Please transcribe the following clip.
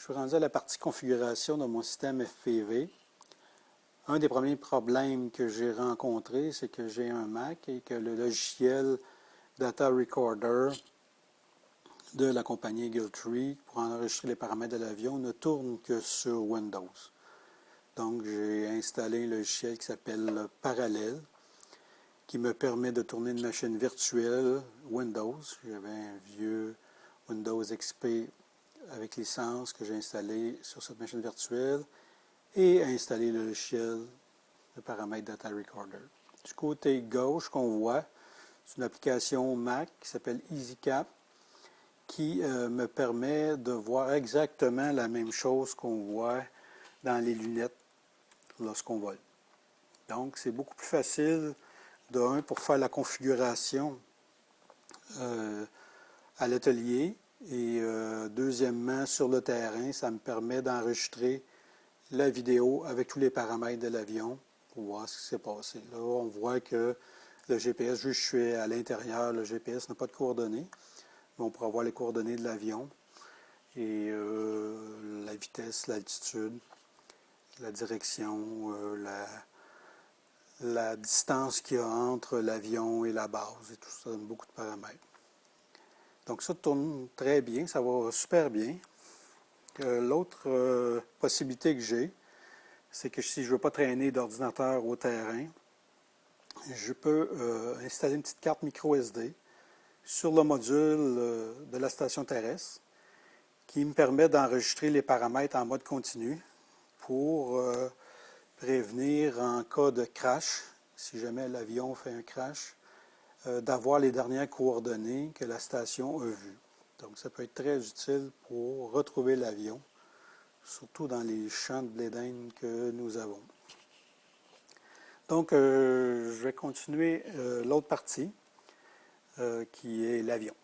Je suis rendu à la partie configuration de mon système FPV. Un des premiers problèmes que j'ai rencontré, c'est que j'ai un Mac et que le logiciel Data Recorder de la compagnie Giltree pour enregistrer les paramètres de l'avion ne tourne que sur Windows. Donc j'ai installé un logiciel qui s'appelle Parallel, qui me permet de tourner une machine virtuelle Windows. J'avais un vieux Windows XP avec licence que j'ai installé sur cette machine virtuelle et installer le logiciel de paramètres Data Recorder. Du côté gauche qu'on voit, c'est une application Mac qui s'appelle EasyCap qui me permet de voir exactement la même chose qu'on voit dans les lunettes lorsqu'on vole. Donc, c'est beaucoup plus facile, pour faire la configuration à l'atelier et deuxièmement, sur le terrain, ça me permet d'enregistrer la vidéo avec tous les paramètres de l'avion pour voir ce qui s'est passé. Là, on voit que le GPS, juste je suis à l'intérieur, le GPS n'a pas de coordonnées, mais on pourra voir les coordonnées de l'avion et la vitesse, l'altitude, la direction, la distance qu'il y a entre l'avion et la base et tout ça, beaucoup de paramètres. Donc ça tourne très bien, ça va super bien. L'autre possibilité que j'ai, c'est que si je ne veux pas traîner d'ordinateur au terrain, je peux installer une petite carte micro SD sur le module de la station terrestre qui me permet d'enregistrer les paramètres en mode continu pour prévenir en cas de crash, si jamais l'avion fait un crash, d'avoir les dernières coordonnées que la station a vues. Donc ça peut être très utile pour retrouver l'avion, surtout dans les champs de blé d'Inde que nous avons. Donc je vais continuer l'autre partie qui est l'avion.